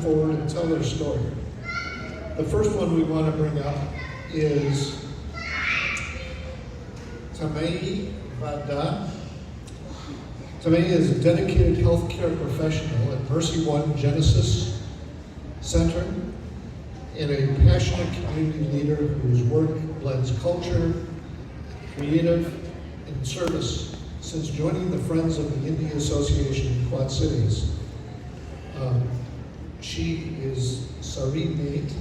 forward and tell their story. The first one we want to bring up is Tamei Vada. Tamei is a dedicated healthcare professional at Mercy One Genesis Center and a passionate community leader whose work blends culture, creative, and service since joining the Friends of the India Association in Quad Cities. She is Sari Mate,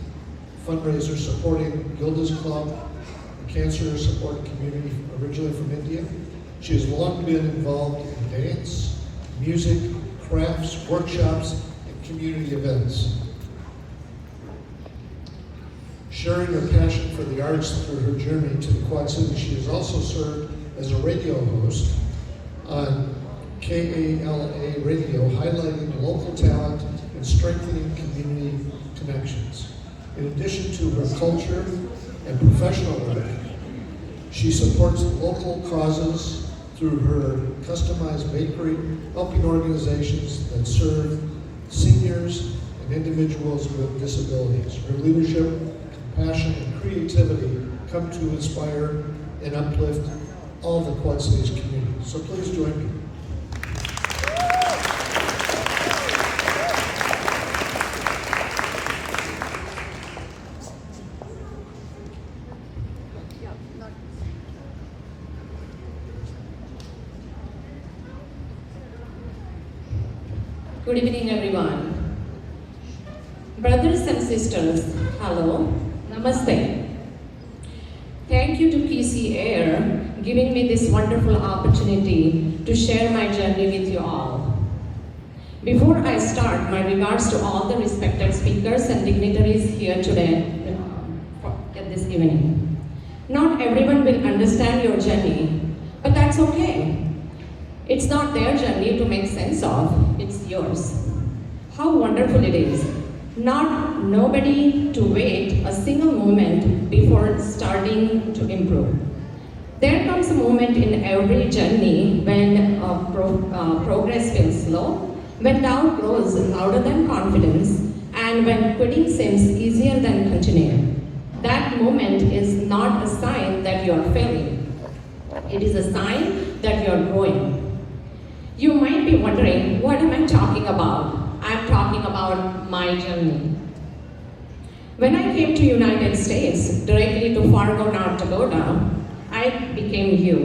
fundraiser supporting Gilda's Club, a cancer support community originally from India. She has long been involved in dance, music, crafts, workshops, and community events. Sharing her passion for the arts through her journey to the Quad Cities, she has also served as a radio host on KALA Radio, highlighting local talent and strengthening community connections. In addition to her culture and professional work, she supports local causes through her customized bakery, helping organizations that serve seniors and individuals with disabilities. Her leadership, compassion, and creativity come to inspire and uplift all the Quad Cities community. So please join me. Good evening, everyone. Brothers and sisters, hello, namaste. Thank you to PC Air giving me this wonderful opportunity to share my journey with you all. Before I start, my regards to all the respected speakers and dignitaries here today at this evening. Not everyone will understand your journey, but that's okay. It's not their journey to make sense of, it's yours. How wonderful it is. Nobody to wait a single moment before starting to improve. There comes a moment in every journey when progress feels slow, when doubt grows louder than confidence, and when quitting seems easier than continuing. That moment is not a sign that you are failing. It is a sign that you are growing. You might be wondering, what am I talking about? I'm talking about my journey. When I came to United States, directly to Fargo, North Dakota, I became you.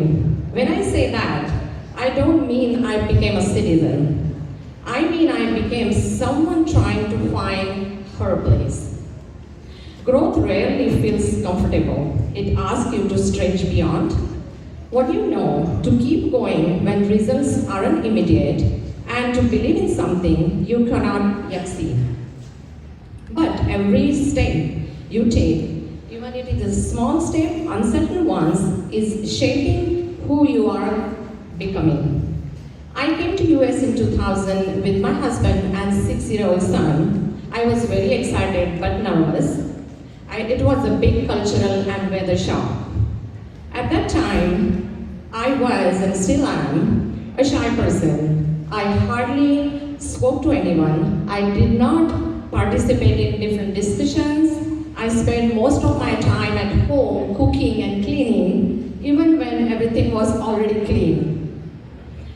When I say that, I don't mean I became a citizen. I mean I became someone trying to find her place. Growth rarely feels comfortable. It asks you to stretch beyond what you know, to keep going when results aren't immediate, and to believe in something you cannot yet see. But every step you take, even if it is a small step, uncertain ones, is shaping who you are becoming. I came to US in 2000 with my husband and 6-year-old son. I was very excited but nervous. It was a big cultural and weather shock. At that time, I was and still am a shy person. I hardly spoke to anyone. I did not participate in different discussions. I spent most of my time at home cooking and cleaning, even when everything was already clean.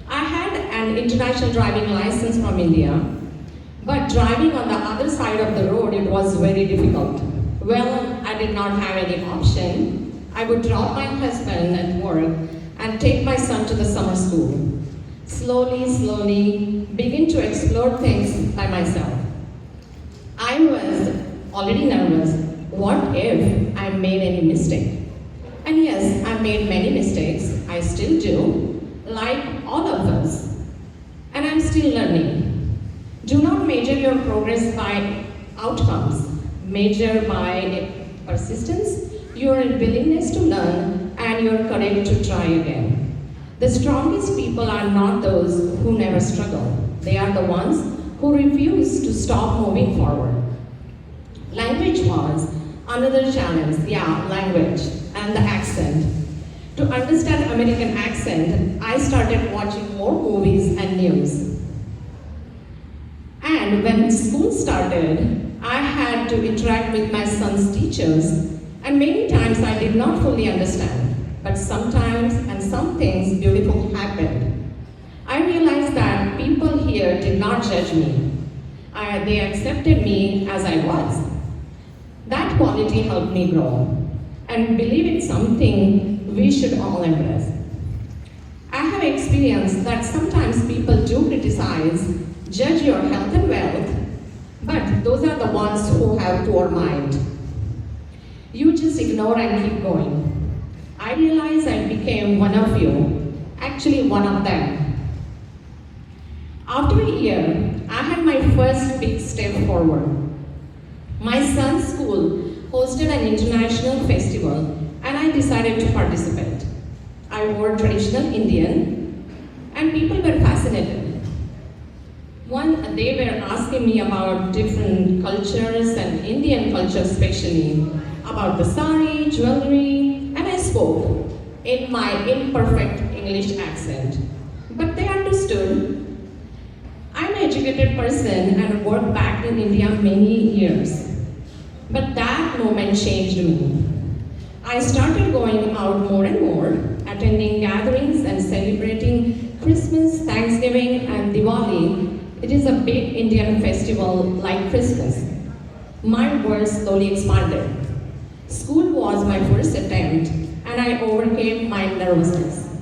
I had an international driving license from India, but driving on the other side of the road, it was very difficult. Well, I did not have any option. I would drop my husband at work and take my son to the summer school. Slowly, begin to explore things by myself. I was already nervous. What if I made any mistake? And yes, I made many mistakes. I still do, like all of us. And I'm still learning. Do not measure your progress by outcomes. Measure by persistence, your willingness to learn, and your courage to try again. The strongest people are not those who never struggle. They are the ones who refuse to stop moving forward. Language was another challenge, language and the accent. To understand American accent, I started watching more movies and news. And And when school started, I had to interact with my son's teachers, and many times I did not fully understand. But sometimes, and some things beautiful happened. I realized that people here did not judge me. They accepted me as I was. That quality helped me grow, and believe it's something we should all embrace. I have experienced that sometimes people do criticize, judge your health and wealth, but those are the ones who have poor mind. You just ignore and keep going. I realized I became one of you, actually one of them. After a year, I had my first big step forward. My son's school hosted an international festival and I decided to participate. I wore traditional Indian and people were fascinated. They were asking me about different cultures and Indian culture especially, about the sari, jewelry, and I spoke in my imperfect English accent. But they understood. I'm an educated person and worked back in India many years. But that moment changed me. I started going out more and more, attending gatherings and celebrating Christmas, Thanksgiving, and Diwali. It is a big Indian festival like Christmas. My world slowly expanded. School was my first attempt, and I overcame my nervousness.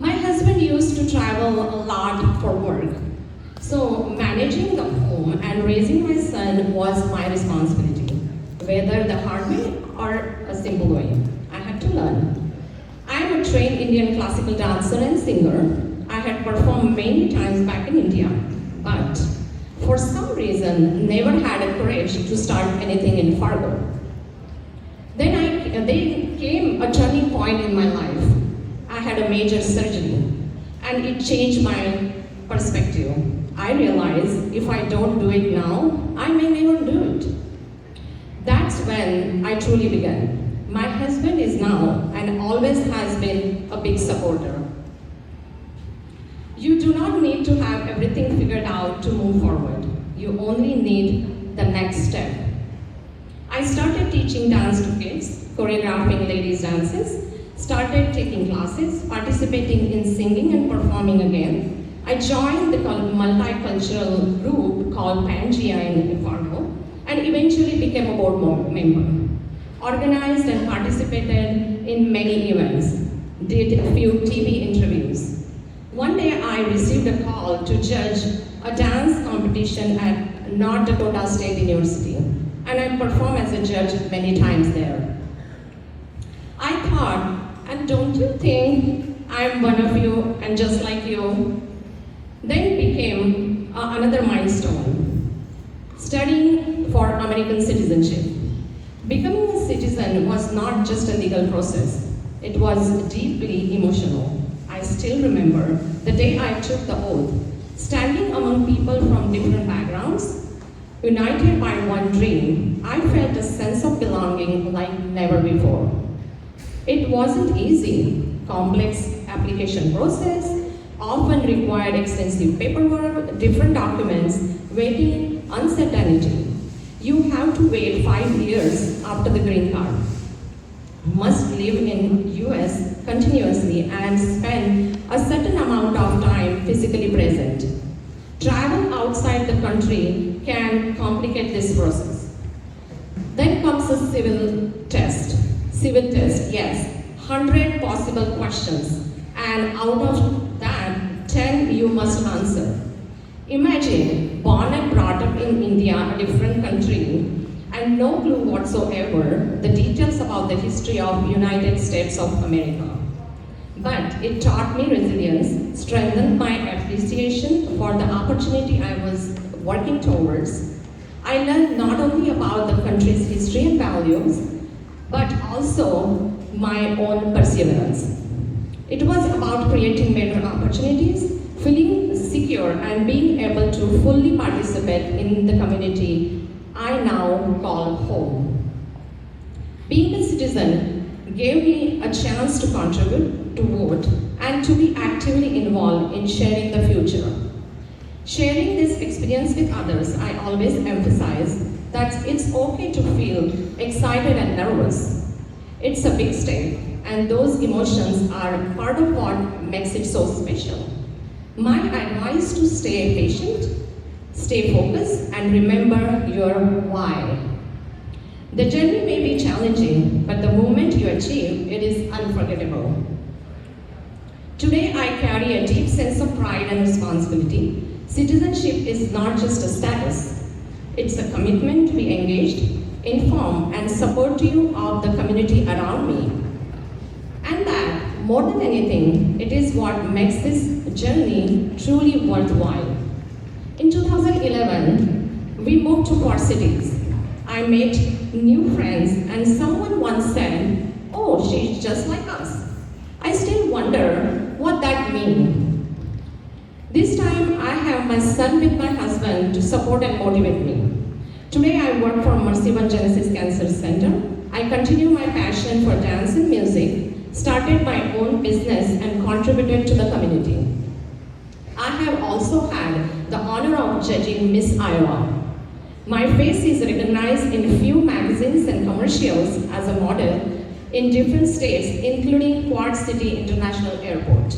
My husband used to travel a lot for work, so managing the home and raising my son was my responsibility, whether the hard way or a simple way. I had to learn. I am a trained Indian classical dancer and singer. I had performed many times back in India, but for some reason never had a courage to start anything in Fargo. Then came a turning point in my life. I had a major surgery and it changed my perspective. I realized if I don't do it now, I may never do it. That's when I truly began. My husband is now and always has been a big supporter. You do not need to have everything figured out to move forward. You only need the next step. I started teaching dance to kids, choreographing ladies' dances, started taking classes, participating in singing and performing again. I joined the multicultural group called Pangea in Fargo and eventually became a board member. Organized and participated in many events, did a few TV interviews. One day I received a call to judge a dance competition at North Dakota State University, and I performed as a judge many times there. I thought, and don't you think I'm one of you and just like you? Then became another milestone, studying for American citizenship. Becoming a citizen was not just a legal process, it was deeply emotional. I still remember the day I took the oath, standing among people from different backgrounds, united by one dream. I felt a sense of belonging like never before. It wasn't easy. Complex application process, often required extensive paperwork, different documents, waiting, uncertainty. You have to wait 5 years after the green card. Must live in US continuously and spend a certain amount of time physically present. Travel outside the country can complicate this process. Then comes a civil test. Civil test, yes, 100 possible questions, and out of that, 10 you must answer. Imagine, born and brought up in India, a different country, and no clue whatsoever the details about the history of United States of America. But it taught me resilience, strengthened my appreciation for the opportunity I was working towards. I learned not only about the country's history and values, but also my own perseverance. It was about creating better opportunities, feeling secure, and being able to fully participate in the community I now call home. Being a citizen gave me a chance to contribute, to vote, and to be actively involved in sharing the future. Sharing this experience with others, I always emphasize that it's okay to feel excited and nervous. It's a big step, and those emotions are part of what makes it so special. My advice to stay patient, stay focused, and remember your why. The journey may be challenging, but the moment you achieve, it is unforgettable. Today, I carry a deep sense of pride and responsibility. Citizenship is not just a status, it's a commitment to be engaged, inform, and supportive of the community around me. And that, more than anything, it is what makes this journey truly worthwhile. In 2011, we moved to Quad Cities. I met new friends, and someone once said, "Oh, she's just like us." I still wonder what that means. This time, I have my son with my husband to support and motivate me. Today, I work for Mercy One Genesis Cancer Center. I continue my passion for dance and music, started my own business, and contributed to the community. I have also had the honor of judging Miss Iowa. My face is recognized in a few magazines and commercials as a model in different states, including Quad City International Airport.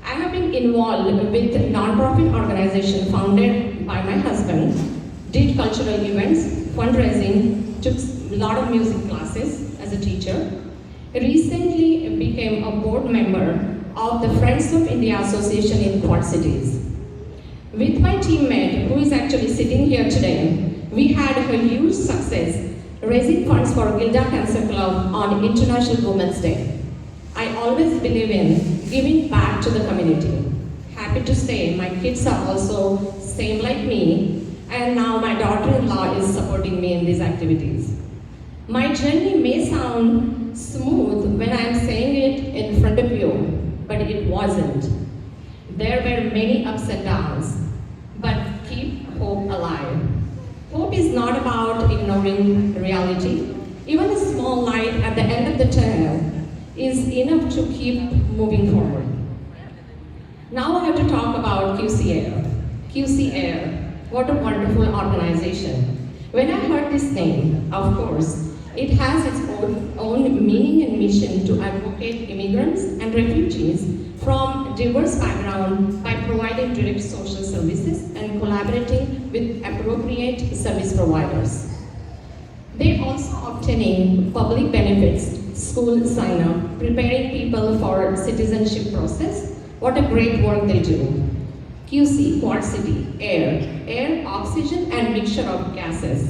I have been involved with a non-profit organization founded by my husband, did cultural events, fundraising, took a lot of music classes as a teacher. Recently became a board member of the Friends of India Association in Quad Cities. With my teammate, who is actually sitting here today, we had a huge success raising funds for Gilda Cancer Club on International Women's Day. I always believe in giving back to the community. Happy to say my kids are also same like me, and now my daughter-in-law is supporting me in these activities. My journey may sound smooth when I am saying it in front of you, but it wasn't. There were many ups and downs, but keep hope alive. Hope is not about ignoring reality. Even a small light at the end of the tunnel is enough to keep moving forward. Now I have to talk about QC Air. QC Air, what a wonderful organization. When I heard this name, of course, it has its own meaning and mission to advocate immigrants and refugees from diverse backgrounds by providing direct social services and collaborating with appropriate service providers. They also obtaining public benefits, school sign-up, preparing people for citizenship process. What a great work they do. QC, Quad City, air, oxygen, and mixture of gases.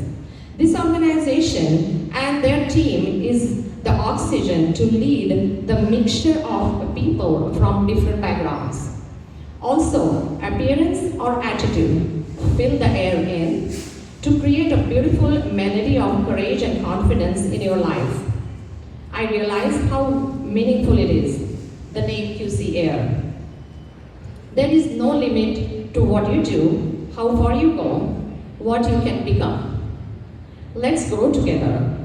This organization and their team is the oxygen to lead the mixture of people from different backgrounds. Also, appearance or attitude, fill the air in to create a beautiful melody of courage and confidence in your life. I realize how meaningful it is, the name QC Air. There is no limit to what you do, how far you go, what you can become. Let's grow together.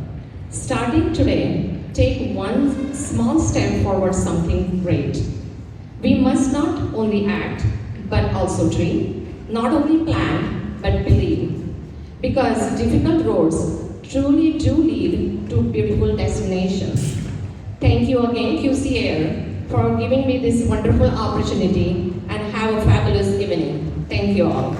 Starting today, take one small step forward something great. We must not only act, but also dream, not only plan, but believe. Because difficult roads truly do lead to beautiful destinations. Thank you again, QC Air, for giving me this wonderful opportunity, and have a fabulous evening. Thank you all.